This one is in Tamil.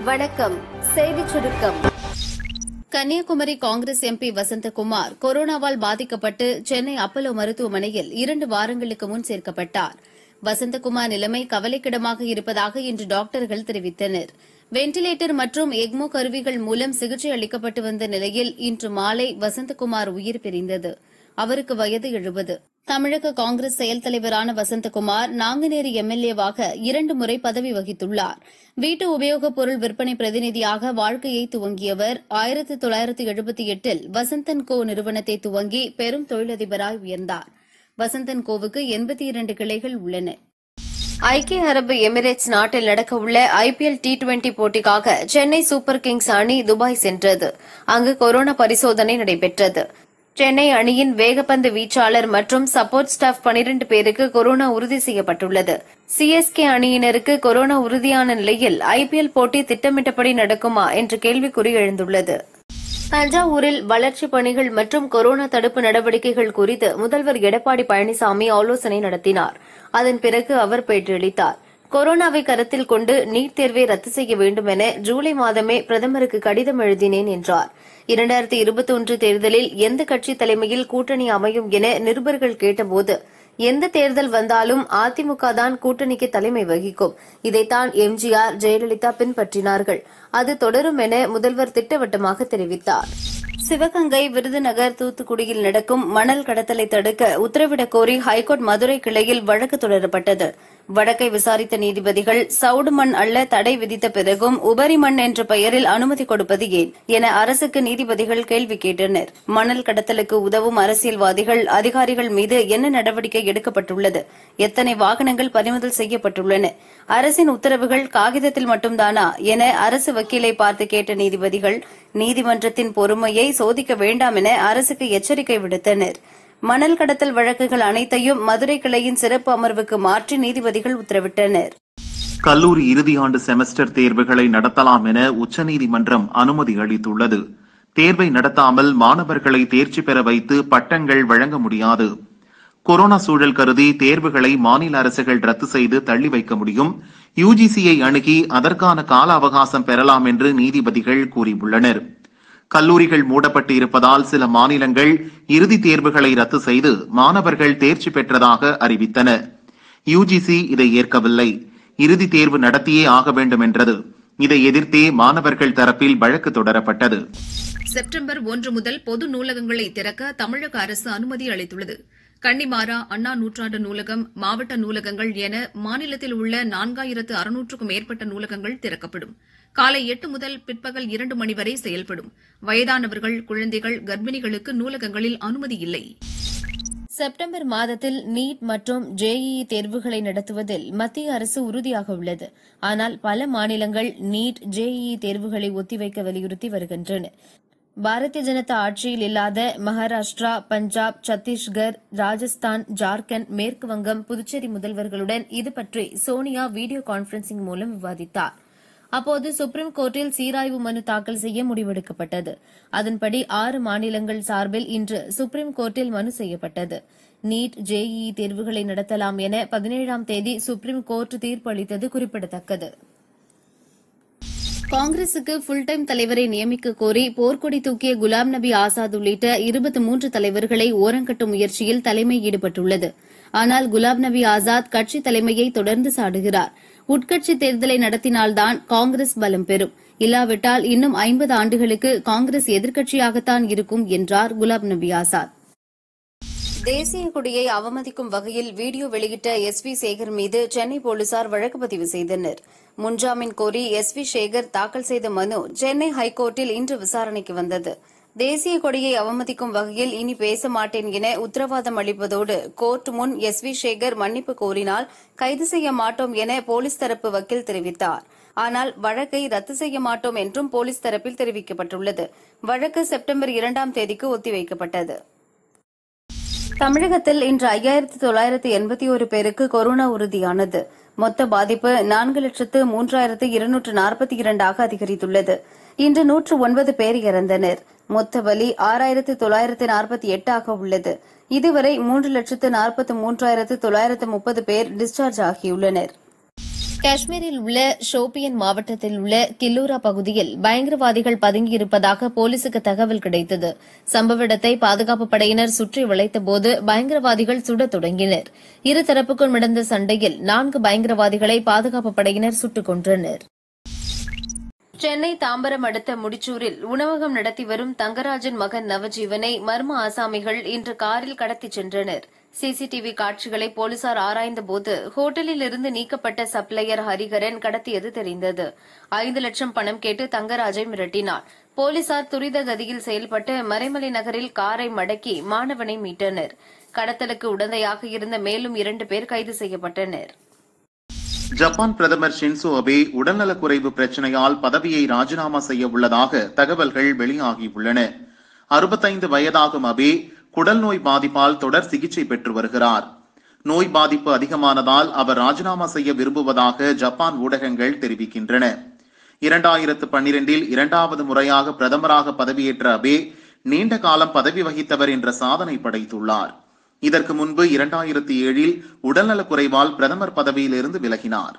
வணக்கம். செய்திச் சுருக்கம். கன்னியாகுமரி காங்கிரஸ் எம்பி வசந்தகுமார் கொரோனாவால் பாதிக்கப்பட்டு சென்னை அப்பல்லோ மருத்துவமனையில் 2 வாரங்களுக்கு முன் சேர்க்கப்பட்டார். வசந்தகுமார் நிலைமை கவலைக்கிடமாக இருப்பதாக இன்று டாக்டர்கள் தெரிவித்தனர். வெண்டிலேட்டர் மற்றும் எக்மோ கருவிகள் மூலம் சிகிச்சை அளிக்கப்பட்டு வந்த நிலையில் இன்று மாலை வசந்தகுமார் உயிர் பிரிந்தது. அவருக்கு வயது 70. தமிழக காங்கிரஸ் செயல் தலைவரான வசந்தகுமார் நாங்குநேரி எம்எல்ஏவாக 2 முறை பதவி வகித்துள்ளார். வீட்டு உபயோகப் பொருள் விற்பனை பிரதிநிதியாக வாழ்க்கையை துவங்கியவர் 1978 வசந்தன் கோ நிறுவனத்தை துவங்கி பெரும் தொழிலதிபராய் உயர்ந்தார். வசந்தன் கோவுக்கு 82 கிளைகள் உள்ளன. ஐக்கிய அரபு எமிரேட்ஸ் நாட்டில் நடக்கவுள்ள ஐபிஎல் T20 போட்டிக்காக சென்னை சூப்பர் கிங்ஸ் அணி துபாய் சென்றது. அங்கு கொரோனா பரிசோதனை நடைபெற்றது. சென்னை அணியின் வேகப்பந்து வீச்சாளர் மற்றும் சப்போர்ட் ஸ்டாஃப் 12 பேருக்கு கொரோனா உறுதி செய்யப்பட்டுள்ளது. சிஎஸ்கே அணியினருக்கு கொரோனா உறுதியான நிலையில் ஐபிஎல் போட்டி திட்டமிட்டபடி நடக்குமா என்ற கேள்விக்குறி எழுந்துள்ளது. தஞ்சாவூரில் வளர்ச்சிப் பணிகள் மற்றும் கொரோனா தடுப்பு நடவடிக்கைகள் குறித்து முதல்வர் எடப்பாடி பழனிசாமி ஆலோசனை நடத்தினார். அதன் பிறகு அவர் பேட்டியளித்தார். கொரோனாவை கருத்தில் கொண்டு நீட் தேர்வை ரத்து செய்ய வேண்டும் என ஜூலை மாதமே பிரதமருக்கு கடிதம் எழுதினேன் என்றார். 2021 தேர்தலில் எந்த கட்சி தலைமையில் கூட்டணி அமையும் என நிருபர்கள் கேட்டபோது எந்த தேர்தல் வந்தாலும் அதிமுக தான் கூட்டணிக்கு தலைமை வகிக்கும். இதைத்தான் எம்ஜிஆர், ஜெயலலிதா பின்பற்றினார்கள். அது தொடரும் என முதல்வர் திட்டவட்டமாக தெரிவித்தார். சிவகங்கை, விருதுநகர், தூத்துக்குடியில் நடக்கும் மணல் கடத்தலை தடுக்க உத்தரவிடக் கோரி ஹைகோர்ட் மதுரை கிளையில் வழக்கு தொடரப்பட்டது. வழக்கை விசாரித்த நீதிபதிகள் சவுடு மண் அள்ள தடை விதித்த பிறகும் உபரி மண் என்ற பெயரில் அனுமதி கொடுப்பது ஏன் என அரசுக்கு நீதிபதிகள் கேள்வி கேட்டனர். மணல் கடத்தலுக்கு உதவும் அரசியல்வாதிகள், அதிகாரிகள் மீது என்ன நடவடிக்கை எடுக்கப்பட்டுள்ளது? எத்தனை வாகனங்கள் பறிமுதல் செய்யப்பட்டுள்ளன? அரசின் உத்தரவுகள் காகிதத்தில் மட்டும்தானா என அரசு வக்கீலை பார்த்து கேட்ட நீதிபதிகள் நீதிமன்றத்தின் பொறுமையை சோதிக்க வேண்டாம் என அரசுக்கு எச்சரிக்கை விடுத்தனர். மணல் கடத்தல் வழக்குகள் அனைத்தையும் மதுரை கிளையின் சிறப்பு அமர்வுக்கு மாற்றி நீதிபதிகள் உத்தரவிட்டனர். கல்லூரி இறுதியாண்டு செமஸ்டர் தேர்வுகளை நடத்தலாம் என உச்சநீதிமன்றம் அனுமதி அளித்துள்ளது. தேர்வை நடத்தாமல் மாணவர்களை தேர்ச்சி பெற வைத்து பட்டங்கள் வழங்க முடியாது. கொரோனா சூழல் கருதி தேர்வுகளை மாநில அரசுகள் ரத்து செய்து தள்ளி வைக்க முடியும். யுஜிசியை அணுகி அதற்கான கால அவகாசம் பெறலாம் என்று நீதிபதிகள் கூறியுள்ளனர். கல்லூரிகள் மூடப்பட்டு இருப்பதால் சில மாநிலங்கள் இறுதித் தேர்வுகளை ரத்து செய்து மாணவர்கள் தேர்ச்சி பெற்றதாக அறிவித்தன. யுஜிசி இதை ஏற்கவில்லை. இறுதித் தேர்வு நடத்தியே ஆக வேண்டும் என்றது. இதை எதிர்த்தே மாணவர்கள் தரப்பில் வழக்கு தொடரப்பட்டது. செப்டம்பர் 1 முதல் பொது நூலகங்களை திறக்க தமிழக அரசு அனுமதி அளித்துள்ளது. கன்னிமாரா, அண்ணா நூற்றாண்டு நூலகம், மாவட்ட நூலகங்கள் என மாநிலத்தில் உள்ள 4600க்கும் மேற்பட்ட நூலகங்கள் திறக்கப்படும். காலை 8 முதல் பிற்பகல் 2 மணி வரை செயல்படும். வயதானவர்கள், குழந்தைகள், கர்ப்பிணிகளுக்கு நூலகங்களில் அனுமதி இல்லை. செப்டம்பர் மாதத்தில் நீட் மற்றும் ஜேஇஇ தேர்வுகளை நடத்துவதில் மத்திய அரசு உறுதியாக உள்ளது. ஆனால் பல மாநிலங்கள் நீட், ஜேஇஇ தேர்வுகளை ஒத்திவைக்க வலியுறுத்தி வருகின்றன. பாரதிய ஜனதா ஆட்சியில் இல்லாத மகாராஷ்டிரா, பஞ்சாப், சத்தீஸ்கர், ராஜஸ்தான், ஜார்க்கண்ட், மேற்கு வங்கம், புதுச்சேரி முதல்வர்களுடன் இதுபற்றி சோனியா வீடியோ கான்பரன்சிங் மூலம் விவாதித்தார். அப்போது சுப்ரீம் கோர்ட்டில் சீராய்வு மனு தாக்கல் செய்ய முடிவெடுக்கப்பட்டது. அதன்படி 6 மாநிலங்கள் சார்பில் இன்று சுப்ரீம் கோர்ட்டில் மனு செய்யப்பட்டது. நீட், ஜேஇஇ தேர்வுகளை நடத்தலாம் என 17ஆம் தேதி சுப்ரீம் கோர்ட் தீர்ப்பு அளித்தது குறிப்பிடத்தக்கது. காங்கிரசுக்கு புல் டைம் தலைவரை நியமிக்க கோரி போர்க்கொடி தூக்கிய குலாம் நபி ஆசாத் உள்ளிட்ட 23 தலைவர்களை ஓரங்கட்டும் முயற்சியில் தலைமை ஈடுபட்டுள்ளது. ஆனால் குலாம் நபி ஆசாத் கட்சி தலைமையை தொடர்ந்து சாடுகிறார். உட்கட்சி தேர்தலை நடத்தினால்தான் காங்கிரஸ் பலம் பெறும், இல்லாவிட்டால் இன்னும் 50 ஆண்டுகளுக்கு காங்கிரஸ் எதிர்க்கட்சியாகத்தான் இருக்கும் என்றார் குலாம் நபி ஆசாத். தேசிய கொடியை அவமதிக்கும் வகையில் வீடியோ வெளியிட்ட எஸ்.வி. சேகர் மீது சென்னை போலீசார் வழக்கு பதிவு செய்தனர். முன்ஜாமீன் கோரி எஸ்.வி. சேகர் தாக்கல் செய்த மனு சென்னை ஹைகோர்ட்டில் இன்று விசாரணைக்கு வந்தது. தேசிய கொடியை அவமதிக்கும் வகையில் இனி பேச மாட்டேன் என உத்தரவாதம் அளிப்பதோடு கோர்ட் முன் எஸ்.வி. சேகர் மன்னிப்பு கோரினால் கைது செய்ய மாட்டோம் என போலீஸ் தரப்பு வக்கீல் தெரிவித்தார். ஆனால் வழக்கை ரத்து செய்ய மாட்டோம் என்றும் போலீஸ் தரப்பில் தெரிவிக்கப்பட்டுள்ளது. வழக்கு செப்டம்பர் 2ஆம் தேதிக்கு ஒத்திவைக்கப்பட்டது. தமிழகத்தில் இன்று 5981 பேருக்கு கொரோனா உறுதியானது. மொத்த பாதிப்பு 4,03,242 அதிகரித்துள்ளது. இன்று 109 பேர் இறந்தனர். மொத்த பலி 6,948 உள்ளது. இதுவரை 3,43,930 பேர் டிஸ்சார்ஜ் ஆகியுள்ளனர். காஷ்மீரில் உள்ள ஷோபியன் மாவட்டத்தில் உள்ள கில்லூரா பகுதியில் பயங்கரவாதிகள் பதுங்கியிருப்பதாக போலீசுக்கு தகவல் கிடைத்தது. சம்பவ இடத்தை பாதுகாப்பு படையினர் சுற்றி வளைத்தபோது பயங்கரவாதிகள் சுடத் தொடங்கினர். இருதரப்புக்கும் நடந்த சண்டையில் 4 பயங்கரவாதிகளை பாதுகாப்பு படையினர் சுட்டுக் கொன்றனர். சென்னை தாம்பரம் அடுத்த முடிச்சூரில் உணவகம் நடத்தி வரும் தங்கராஜன் மகன் நவஜீவனை மர்ம ஆசாமிகள் இன்று காரில் கடத்திச் சென்றனர். சிசிடிவி காட்சிகளை போலீசார் ஆராய்ந்தபோது ஹோட்டலில் இருந்து நீக்கப்பட்ட சப்ளையர் ஹரிகரன் கடத்தியது தெரிந்தது. 5 லட்சம் பணம் கேட்டு தங்கராஜை மிரட்டினார். போலீசார் துரித கதியில் செயல்பட்டு மறைமலை நகரில் காரை மடக்கி மாணவனை மீட்டனர். கடத்தலுக்கு உடந்தையாக இருந்த மேலும் 2 பேர் கைது செய்யப்பட்டனர். ஜப்பான் பிரதமர் ஷின்சோ அபே உடல்நலக்குறைவு பிரச்சினையால் பதவியை ராஜினாமா செய்ய உள்ளதாக தகவல்கள் வெளியாகியுள்ளன. 65 வயதாகும் அபே குடல் நோய் பாதிப்பால் தொடர் சிகிச்சை பெற்று வருகிறார். நோய் பாதிப்பு அதிகமானதால் அவர் ராஜினாமா செய்ய விரும்புவதாக ஜப்பான் ஊடகங்கள் தெரிவிக்கின்றன. 2012 2வது முறையாக பிரதமராக பதவியேற்ற அபே நீண்ட காலம் பதவி வகித்தவர் என்ற சாதனை படைத்துள்ளார். இதற்கு முன்பு 2007 உடல்நலக்குறைவால் பிரதமர் பதவியிலிருந்து விலகினார்.